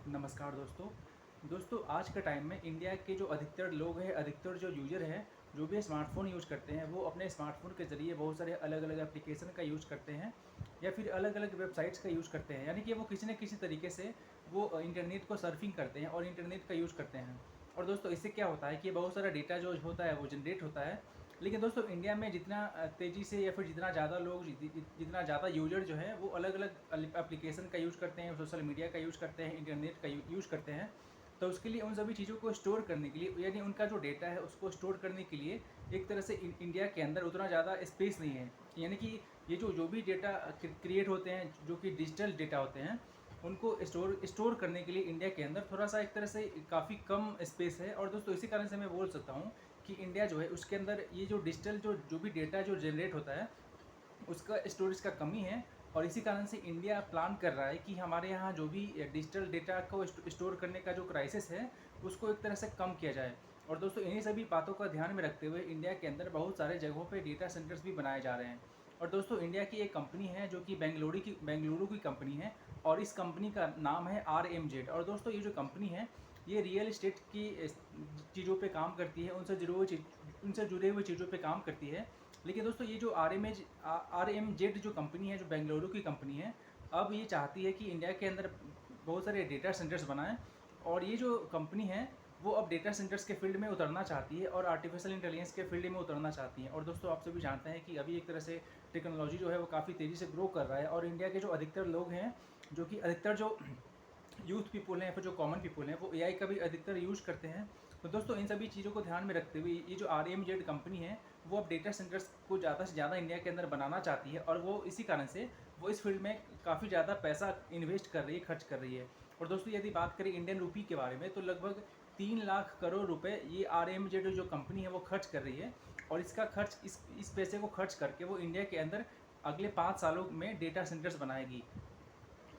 नमस्कार दोस्तों आज के टाइम में इंडिया के जो अधिकतर लोग हैं, अधिकतर जो यूज़र हैं, जो भी स्मार्टफ़ोन यूज़ करते हैं, वो अपने स्मार्टफ़ोन के ज़रिए बहुत सारे अलग-अलग एप्लीकेशन का यूज़ करते हैं या फिर अलग-अलग वेबसाइट्स का यूज़ करते हैं। यानी कि वो किसी न किसी तरीके से वो इंटरनेट को सर्फिंग करते हैं और इंटरनेट का यूज़ करते हैं। और दोस्तों इससे क्या होता है कि बहुत सारा डेटा जो होता है वो जनरेट होता है। लेकिन दोस्तों इंडिया में जितना तेज़ी से या फिर जितना ज़्यादा लोग जितना ज़्यादा यूज़र जो है वो अलग-अलग एप्लीकेशन का यूज़ करते हैं, सोशल मीडिया का यूज़ करते हैं, इंटरनेट का यूज़ करते हैं। तो उसके लिए उन सभी चीज़ों को स्टोर करने के लिए यानी उनका जो डेटा है उसको स्टोर करने के लिए एक तरह से इंडिया के अंदर उतना ज़्यादा स्पेस नहीं है। यानी कि ये जो भी डेटा क्रिएट होते हैं, जो कि डिजिटल डेटा होते हैं, उनको स्टोर करने के लिए इंडिया के अंदर थोड़ा-सा एक तरह से काफ़ी कम स्पेस है। और दोस्तों इसी कारण से मैं बोल सकता हूँ कि इंडिया जो है उसके अंदर ये जो डिजिटल जो भी डेटा जो जनरेट होता है उसका स्टोरेज का कमी है। और इसी कारण से इंडिया प्लान कर रहा है कि हमारे यहाँ जो भी डिजिटल डेटा को स्टोर करने का जो क्राइसिस है उसको एक तरह से कम किया जाए। और दोस्तों इन्हीं सभी बातों का ध्यान में रखते हुए इंडिया के अंदर बहुत सारे जगहों पे डेटा सेंटर्स भी बनाए जा रहे हैं। और दोस्तों इंडिया की एक कंपनी है जो कि बेंगलुरु की कंपनी है और इस कंपनी का नाम है RMZ। और दोस्तों ये जो कंपनी है ये रियल इस्टेट की चीज़ों पे काम करती है, उनसे जुड़े हुए चीज़ों पे काम करती है। लेकिन दोस्तों ये जो RMZ जो कंपनी है, जो बेंगलुरु की कंपनी है, अब ये चाहती है कि इंडिया के अंदर बहुत सारे डेटा सेंटर्स बनाएं। और ये जो कंपनी है वो अब डेटा सेंटर्स के फील्ड में उतरना चाहती है और आर्टिफिशियल इंटेलिजेंस के फील्ड में उतरना चाहती है। और दोस्तों आप सभी जानते हैं कि अभी एक तरह से टेक्नोलॉजी जो है वो काफ़ी तेज़ी से ग्रो कर रहा है और इंडिया के जो अधिकतर लोग हैं, जो कि अधिकतर जो यूथ पीपल हैं, फिर जो कॉमन पीपल हैं, वो एआई का भी अधिकतर यूज़ करते हैं। तो दोस्तों इन सभी चीज़ों को ध्यान में रखते हुए ये जो RMZ कंपनी है वो अब डेटा सेंटर्स को ज़्यादा से ज़्यादा इंडिया के अंदर बनाना चाहती है। और वो इसी कारण से वो इस फील्ड में काफ़ी ज़्यादा पैसा इन्वेस्ट कर रही है, खर्च कर रही है। और दोस्तों यदि बात करें इंडियन रूपी के बारे में तो लगभग 3 लाख करोड़ रुपए ये RMZ जो कंपनी है वो खर्च कर रही है। और इसका खर्च इस पैसे को खर्च करके वो इंडिया के अंदर अगले 5 सालों में डेटा सेंटर्स बनाएगी।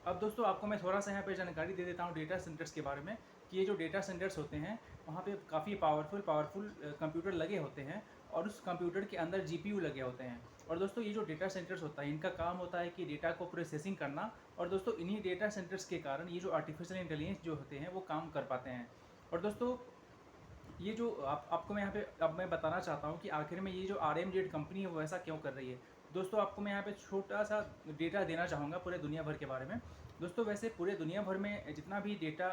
अब दोस्तों आपको मैं थोड़ा-सा यहाँ पे जानकारी दे देता हूँ डेटा सेंटर्स के बारे में कि ये जो डेटा सेंटर्स होते हैं, वहाँ पे काफ़ी पावरफुल कंप्यूटर लगे होते हैं और उस कंप्यूटर के अंदर जीपीयू लगे होते हैं। और दोस्तों ये जो डेटा सेंटर्स होता है, इनका काम होता है कि डेटा को प्रोसेसिंग करना। और दोस्तों इन्हीं डेटा सेंटर्स के कारण ये जो आर्टिफिशियल इंटेलिजेंस जो होते हैं, वो काम कर पाते हैं। और दोस्तों ये जो आपको मैं यहाँ पे अब मैं बताना चाहता हूँ कि आखिर में ये जो RMZ कंपनी है वो ऐसा क्यों कर रही है। दोस्तों आपको मैं यहाँ पे छोटा-सा डेटा देना चाहूँगा पूरे दुनिया भर के बारे में। दोस्तों वैसे पूरे दुनिया भर में जितना भी डेटा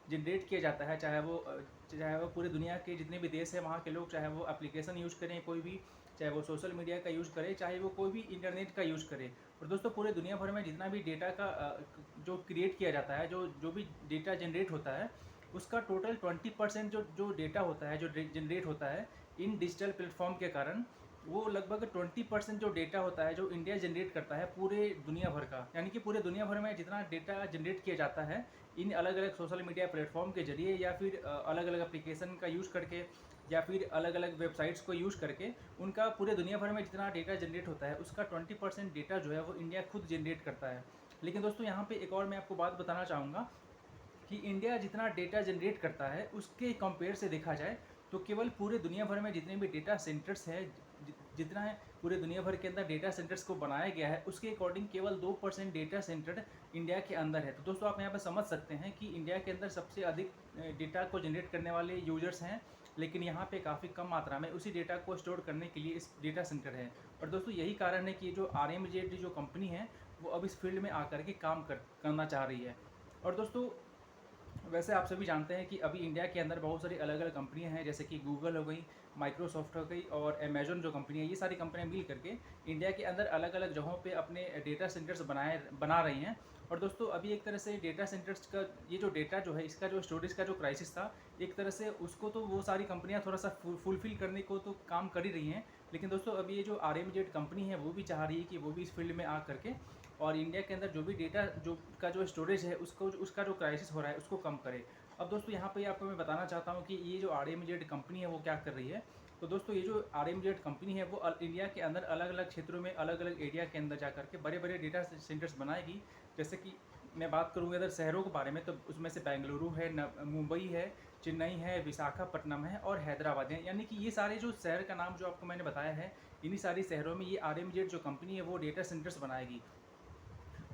जनरेट किया जाता है, चाहे वो पूरे दुनिया के जितने भी देश हैं वहाँ के लोग, चाहे वो एप्लीकेशन यूज़ करें कोई भी, चाहे वो सोशल मीडिया का यूज़ करें, चाहे वो कोई भी इंटरनेट का यूज़ करे। और दोस्तों पूरे दुनिया भर में जितना भी डेटा का जो क्रिएट किया जाता है, जो भी डेटा जनरेट होता है, उसका टोटल 20% जो डेटा होता है, जो जनरेट होता है इन डिजिटल प्लेटफॉर्म के कारण, वो लगभग 20% जो डेटा होता है जो इंडिया जनरेट करता है पूरे दुनिया भर का। यानी कि पूरे दुनिया भर में जितना डेटा जनरेट किया जाता है इन अलग अलग सोशल मीडिया प्लेटफॉर्म के जरिए या फिर अलग अलग एप्लीकेशन का यूज़ करके या फिर अलग अलग वेबसाइट्स को यूज़ करके, उनका पूरे दुनिया भर में जितना डेटा जनरेट होता है उसका 20% डेटा जो है वो इंडिया खुद जनरेट करता है। लेकिन दोस्तों यहाँ पे एक और मैं आपको बात बताना चाहूँगा कि इंडिया जितना डेटा जनरेट करता है उसके कंपेयर से देखा जाए तो केवल पूरे दुनिया भर में जितने भी डेटा सेंटर्स हैं, जितना है पूरे दुनिया भर के अंदर डेटा सेंटर्स को बनाया गया है, उसके अकॉर्डिंग केवल 2% डेटा सेंटर इंडिया के अंदर है। तो दोस्तों आप यहाँ पर समझ सकते हैं कि इंडिया के अंदर सबसे अधिक डेटा को जनरेट करने वाले यूजर्स हैं, लेकिन यहाँ पे काफ़ी कम मात्रा में उसी डेटा को स्टोर करने के लिए इस डेटा सेंटर है। और दोस्तों यही कारण है कि जो RMZ जो कंपनी है वो अब इस फील्ड में आकर के काम करना चाह रही है। और दोस्तों वैसे आप सभी जानते हैं कि अभी इंडिया के अंदर बहुत सारी अलग अलग कंपनियां हैं, जैसे कि गूगल हो गई, माइक्रोसॉफ्ट हो गई और अमेजोन जो कंपनी है, ये सारी कंपनियां मिल करके इंडिया के अंदर अलग अलग जगहों पे अपने डेटा सेंटर्स बना रही हैं। और दोस्तों अभी एक तरह से डेटा सेंटर्स का ये जो डेटा जो है, इसका जो स्टोरेज का जो क्राइसिस था, एक तरह से उसको तो वो सारी कंपनियां थोड़ा सा फुलफिल करने को तो काम कर ही रही हैं। लेकिन दोस्तों अभी ये जो RMZ कंपनी है वो भी चाह रही है कि वो भी इस फील्ड में आ करके और इंडिया के अंदर जो भी डेटा जो स्टोरेज है उसका जो क्राइसिस हो रहा है उसको कम करे। अब दोस्तों यहाँ पे आपको मैं बताना चाहता हूँ कि ये जो RMZ कंपनी है वो क्या कर रही है। तो दोस्तों ये जो RMZ कंपनी है वो इंडिया के अंदर अलग अलग क्षेत्रों में, अलग अलग एरिया के अंदर जा करके बड़े बड़े डेटा सेंटर्स बनाएगी। जैसे कि मैं बात करूँगा इधर शहरों के बारे में तो उसमें से बेंगलुरु है, मुंबई है, चेन्नई है, विशाखापट्टनम है और हैदराबाद है। यानी कि ये सारे जो शहर का नाम जो आपको मैंने बताया है, इन्हीं सारी शहरों में ये RMZ जो कंपनी है वो डेटा सेंटर्स बनाएगी।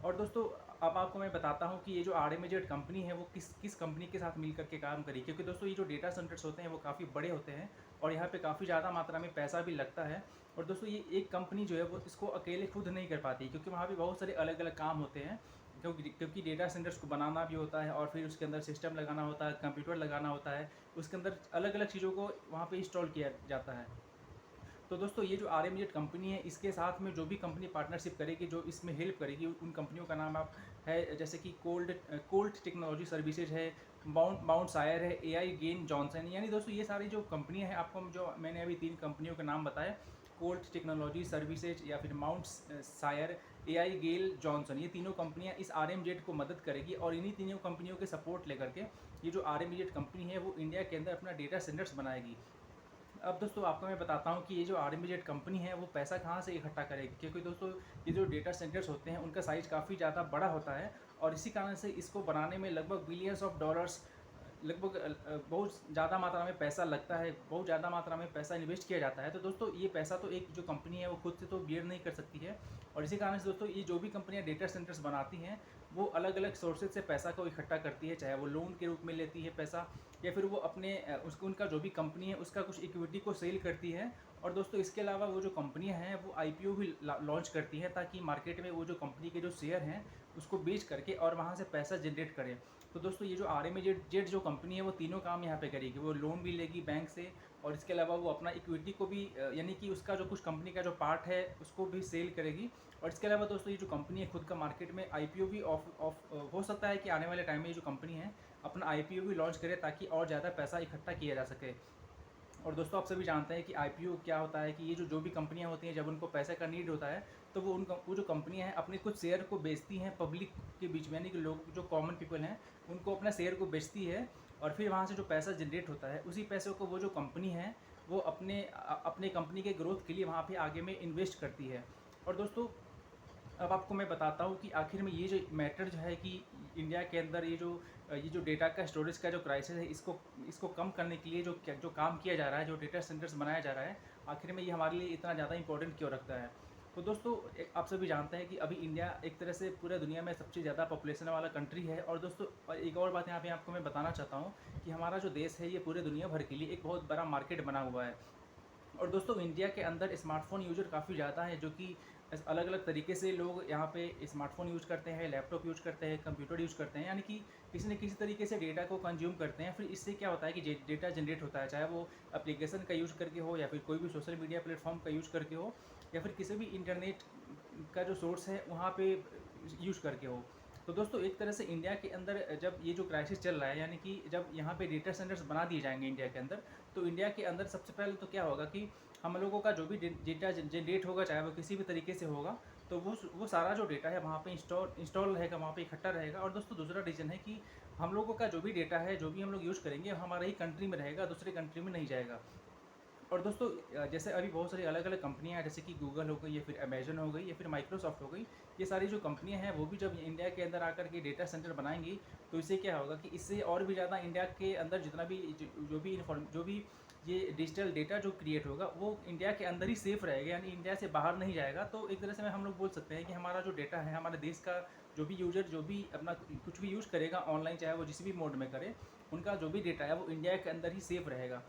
और दोस्तों अब आपको मैं बताता हूँ कि ये जो आरएमएजेड कंपनी है वो किस किस कंपनी के साथ मिल करके काम करी, क्योंकि दोस्तों ये जो डेटा सेंटर्स होते हैं वो काफ़ी बड़े होते हैं और यहाँ पे काफ़ी ज़्यादा मात्रा में पैसा भी लगता है। और दोस्तों ये एक कंपनी जो है वो इसको अकेले खुद नहीं कर पाती, क्योंकि वहाँ पे बहुत सारे अलग अलग काम होते हैं। क्योंकि डेटा सेंटर्स को बनाना भी होता है और फिर उसके अंदर सिस्टम लगाना होता है, कंप्यूटर लगाना होता है, उसके अंदर अलग अलग चीज़ों को वहाँ पे इंस्टॉल किया जाता है। तो दोस्तों ये जो आरएमजेड कंपनी है इसके साथ में जो भी कंपनी पार्टनरशिप करेगी, जो इसमें हेल्प करेगी, उन कंपनियों का नाम आप है जैसे कि कोल्ट टेक्नोलॉजी सर्विसेज है, बाउंड सायर है, एआई गेन जॉनसन। यानी दोस्तों ये सारी जो कंपनियां हैं, आपको जो मैंने अभी 3 कंपनियों के नाम बताए, कोल्ट टेक्नोलॉजी सर्विसेज या फिर माउंट सायर, एआई गेल जॉनसन, ये तीनों कंपनियां इस आरएमजेड को मदद करेगी और इन्हीं तीनों कंपनियों के सपोर्ट लेकर के ये जो आरएमजेड कंपनी है वो इंडिया के अंदर अपना डेटा सेंटर्स बनाएगी। अब दोस्तों आपको मैं बताता हूँ कि ये जो आरएमजेड कंपनी है वो पैसा कहाँ से इकट्ठा करेगी, क्योंकि दोस्तों ये जो डेटा सेंटर्स होते हैं उनका साइज़ काफ़ी ज़्यादा बड़ा होता है और इसी कारण से इसको बनाने में लगभग बिलियंस ऑफ डॉलर्स, लगभग बहुत ज़्यादा मात्रा में पैसा लगता है, बहुत ज़्यादा मात्रा में पैसा इन्वेस्ट किया जाता है। तो दोस्तों ये पैसा तो एक जो कंपनी है वो खुद से तो बियर नहीं कर सकती है और इसी कारण से दोस्तों ये जो भी कंपनियां डेटा सेंटर्स बनाती हैं वो अलग अलग सोर्सेज से पैसा को इकट्ठा करती है, चाहे वो लोन के रूप में लेती है पैसा या फिर वो अपने उसको उनका जो भी कंपनी है उसका कुछ इक्विटी को सेल करती है। और दोस्तों इसके अलावा वो जो कंपनियां हैं वो आईपीओ भी लॉन्च करती हैं ताकि मार्केट में वो जो कंपनी के जो शेयर हैं उसको बेच करके और वहाँ से पैसा जनरेट करें। तो दोस्तों ये जो आरएमजेड जो कंपनी है वो तीनों काम यहाँ पे करेगी, वो लोन भी लेगी बैंक से और इसके अलावा वो अपना इक्विटी को भी यानी कि उसका जो कुछ कंपनी का जो पार्ट है उसको भी सेल करेगी। और इसके अलावा दोस्तों ये जो कंपनी है खुद का मार्केट में आईपीओ भी ऑफ हो सकता है कि आने वाले टाइम में ये जो कंपनी है अपना आईपीओ भी लॉन्च करे ताकि और ज़्यादा पैसा इकट्ठा किया जा सके। और दोस्तों आप सभी जानते हैं कि आईपीओ क्या होता है, कि ये जो भी कंपनियां होती हैं जब उनको पैसे का नीड होता है तो वो जो कंपनियां हैं अपने कुछ शेयर को बेचती हैं पब्लिक के बीच में, यानी कि लोग जो कॉमन पीपल हैं उनको अपना शेयर को बेचती है और फिर वहाँ से जो पैसा जनरेट होता है उसी पैसों को वो जो कंपनी है वो अपने कंपनी के ग्रोथ के लिए वहाँ पर आगे में इन्वेस्ट करती है। और दोस्तों अब आपको मैं बताता हूँ कि आखिर में ये जो मैटर जो है कि इंडिया के अंदर ये जो डेटा का स्टोरेज का जो क्राइसिस है इसको कम करने के लिए जो काम किया जा रहा है, जो डेटा सेंटर्स बनाया जा रहा है, आखिर में ये हमारे लिए इतना ज़्यादा इंपॉर्टेंट क्यों रखता है। तो दोस्तों आप सभी जानते हैं कि अभी इंडिया एक तरह से पूरे दुनिया में सबसे ज़्यादा पॉपुलेशन वाला कंट्री है। और दोस्तों एक और बात यहाँ पे आपको मैं बताना चाहता हूँ कि हमारा जो देश है ये पूरे दुनिया भर के लिए एक बहुत बड़ा मार्केट बना हुआ है। और दोस्तों इंडिया के अंदर स्मार्टफ़ोन यूज़र काफ़ी ज़्यादा है, जो कि अलग अलग तरीके से लोग यहाँ पे स्मार्टफ़ोन यूज़ करते हैं, लैपटॉप यूज़ करते हैं, कंप्यूटर यूज़ करते हैं, यानी कि किसी न किसी तरीके से डेटा को कंज्यूम करते हैं। फिर इससे क्या होता है कि डेटा जनरेट होता है, चाहे वो एप्लीकेशन का यूज़ करके हो या फिर कोई भी सोशल मीडिया प्लेटफॉर्म का यूज़ करके हो या फिर किसी भी इंटरनेट का जो सोर्स है वहाँ पर यूज़ करके हो। तो दोस्तों एक तरह से इंडिया के अंदर जब ये जो क्राइसिस चल रहा है, यानी कि जब यहाँ पे डेटा सेंटर्स बना दिए जाएंगे इंडिया के अंदर, तो इंडिया के अंदर सबसे पहले तो क्या होगा कि हम लोगों का जो भी डेटा जनरेट होगा, चाहे वो किसी भी तरीके से होगा, तो वो सारा जो डेटा है वहाँ पे इंस्टॉल रहेगा, वहाँ पे इकट्ठा रहेगा। और दोस्तों दूसरा रीज़न है कि हम लोगों का जो भी डेटा है, जो भी हम लोग यूज़ करेंगे, हमारे ही कंट्री में रहेगा, दूसरे कंट्री में नहीं जाएगा। और दोस्तों जैसे अभी बहुत सारी अलग अलग कंपनियां हैं, जैसे कि गूगल हो गई या फिर अमेजन हो गई या फिर माइक्रोसॉफ्ट हो गई, ये सारी जो कंपनियां हैं वो भी जब इंडिया के अंदर आकर के डेटा सेंटर बनाएंगी तो इससे क्या होगा कि इससे और भी ज़्यादा इंडिया के अंदर जितना भी जो भी ये डिजिटल डेटा जो क्रिएट होगा वो इंडिया के अंदर ही सेफ रहेगा, यानी इंडिया से बाहर नहीं जाएगा। तो एक तरह से हम लोग बोल सकते हैं कि हमारा जो डेटा है, हमारे देश का जो भी यूजर जो भी अपना कुछ भी यूज़ करेगा ऑनलाइन, चाहे वो जिस भी मोड में करे, उनका जो भी डेटा है वो इंडिया के अंदर ही सेफ रहेगा।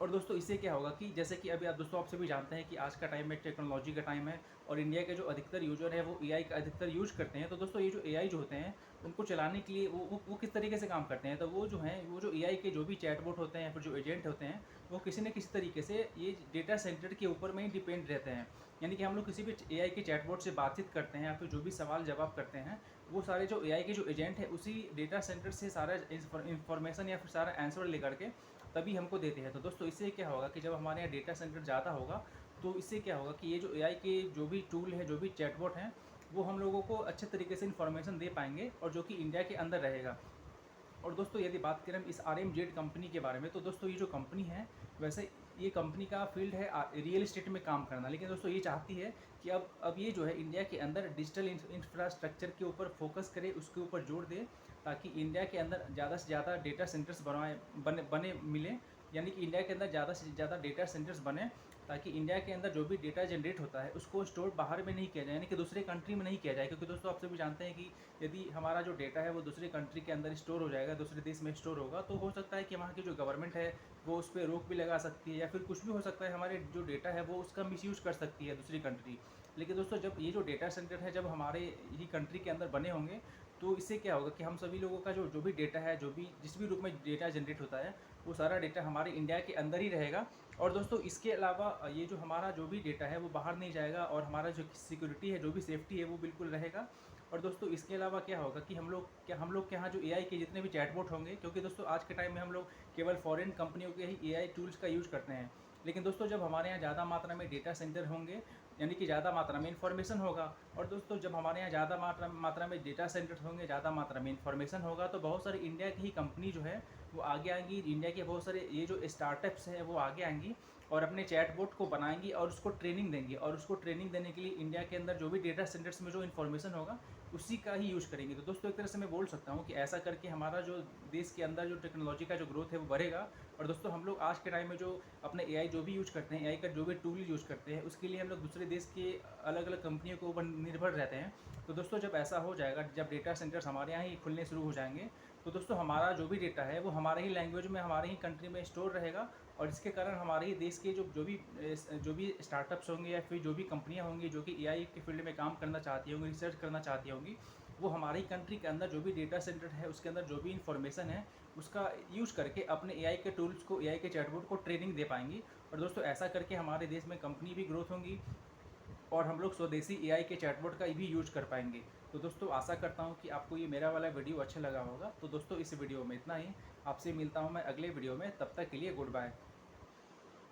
और दोस्तों इससे क्या होगा कि जैसे कि अभी आप दोस्तों आपसे भी जानते हैं कि आज का टाइम में टेक्नोलॉजी का टाइम है और इंडिया के जो अधिकतर यूजर है वो एआई का अधिकतर यूज करते हैं। तो दोस्तों ये जो एआई जो होते हैं उनको चलाने के लिए वो किस तरीके से काम करते हैं, तो वो जो हैं वो जो एआई के जो भी चैटबॉट होते हैं या फिर जो एजेंट होते हैं वो किसी न किसी तरीके से ये डेटा सेंटर के ऊपर में ही डिपेंड रहते हैं। यानी कि हम लोग किसी भी एआई के चैटबॉट से बातचीत करते हैं या फिर जो भी सवाल जवाब करते हैं, वो सारे जो एआई के जो एजेंट है उसी डेटा सेंटर से सारा इंफॉर्मेशन या फिर सारा आंसर लेकर के तभी हमको देते हैं। तो दोस्तों इससे क्या होगा कि जब हमारे यहाँ डेटा सेंटर ज़्यादा होगा तो इससे क्या होगा कि ये जो एआई के जो भी टूल है, जो भी चैटबॉट हैं, वो हम लोगों को अच्छे तरीके से इन्फॉर्मेशन दे पाएंगे और जो कि इंडिया के अंदर रहेगा। और दोस्तों यदि बात करें हम इस आरएमजेड कंपनी के बारे में, तो दोस्तों ये जो कंपनी है, वैसे ये कंपनी का फील्ड है रियल एस्टेट में काम करना, लेकिन दोस्तों ये चाहती है कि अब ये जो है इंडिया के अंदर डिजिटल इंफ्रास्ट्रक्चर के ऊपर फोकस करे, उसके ऊपर जोर दे, ताकि इंडिया के अंदर ज़्यादा से ज़्यादा डेटा सेंटर्स बने मिले, यानी कि इंडिया के अंदर ज़्यादा से ज़्यादा डेटा सेंटर्स बने ताकि इंडिया के अंदर जो भी डेटा जनरेट होता है उसको स्टोर बाहर में नहीं किया जाए, यानी कि दूसरे कंट्री में नहीं किया जाए। क्योंकि दोस्तों आप सभी जानते हैं कि यदि हमारा जो डेटा है वो दूसरे कंट्री के अंदर स्टोर हो जाएगा, दूसरे देश में स्टोर होगा, तो हो सकता है कि वहाँ की जो गवर्नमेंट है वो उस पर रोक भी लगा सकती है, या फिर कुछ भी हो सकता है, हमारे जो डेटा है वो उसका मिसयूज़ कर सकती है दूसरी कंट्री। लेकिन दोस्तों जब ये जो डेटा सेंटर है जब हमारे ही कंट्री के अंदर बने होंगे, तो इससे क्या होगा कि हम सभी लोगों का जो जो भी डेटा है, जो भी जिस भी रूप में डेटा जनरेट होता है, वो सारा डेटा हमारे इंडिया के अंदर ही रहेगा। और दोस्तों इसके अलावा ये जो हमारा जो भी डेटा है वो बाहर नहीं जाएगा, और हमारा जो सिक्योरिटी है, जो भी सेफ्टी है, वो बिल्कुल रहेगा। और दोस्तों इसके अलावा क्या होगा कि हम लोग के यहाँ जो एआई के जितने भी चैटबॉट होंगे, क्योंकि दोस्तों आज के टाइम में हम लोग केवल फॉरेन कंपनियों के ही एआई टूल्स का यूज़ करते हैं। लेकिन दोस्तों जब हमारे यहाँ ज़्यादा मात्रा में डेटा सेंटर होंगे, यानी कि ज़्यादा मात्रा में इन्फॉर्मेशन होगा, और दोस्तों जब हमारे यहाँ ज़्यादा मात्रा में डेटा सेंटर्स होंगे, ज़्यादा मात्रा में इन्फॉर्मेशन होगा, तो बहुत सारी इंडिया की ही कंपनी जो है वो आगे आएंगी। इंडिया के बहुत सारे ये जो स्टार्टअप्स हैं वो आगे आएंगी और अपने चैटबॉट को बनाएंगी और उसको ट्रेनिंग देंगी, और उसको ट्रेनिंग देने के लिए इंडिया के अंदर जो भी डेटा सेंटर्स में जो इन्फॉर्मेशन होगा उसी का ही यूज़ करेंगे। तो दोस्तों एक तरह से मैं बोल सकता हूँ कि ऐसा करके हमारा जो देश के अंदर जो टेक्नोलॉजी का जो ग्रोथ है वो बढ़ेगा। और दोस्तों हम लोग आज के टाइम में जो अपने एआई जो भी यूज़ करते हैं, एआई का जो भी टूल यूज़ करते हैं, उसके लिए हम लोग दूसरे देश के अलग अलग कंपनियों के ऊपर निर्भर रहते हैं। तो दोस्तों जब ऐसा हो जाएगा, जब डेटा सेंटर्स हमारे यहाँ ही खुलने शुरू हो जाएंगे, तो दोस्तों हमारा जो भी डेटा है वो हमारे ही लैंग्वेज में, हमारे ही कंट्री में स्टोर रहेगा। और इसके कारण हमारे ही देश के जो भी स्टार्टअप्स होंगे, या फिर जो भी कंपनियां होंगी जो कि एआई के फील्ड में काम करना चाहती होंगी, रिसर्च करना चाहती होंगी, वो हमारी कंट्री के अंदर जो भी डेटा सेंटर है उसके अंदर जो भी इन्फॉर्मेशन है उसका यूज़ करके अपने एआई के टूल्स को, एआई के चैटबॉट को ट्रेनिंग दे पाएंगी। और दोस्तों ऐसा करके हमारे देश में कंपनी भी ग्रोथ होंगी, और हम लोग स्वदेशी एआई के चैटबॉट का भी यूज कर पाएंगे। तो दोस्तों आशा करता हूँ कि आपको ये मेरा वाला वीडियो अच्छा लगा होगा। तो दोस्तों इस वीडियो में इतना ही। आपसे मिलता हूँ मैं अगले वीडियो में, तब तक के लिए गुड बाय।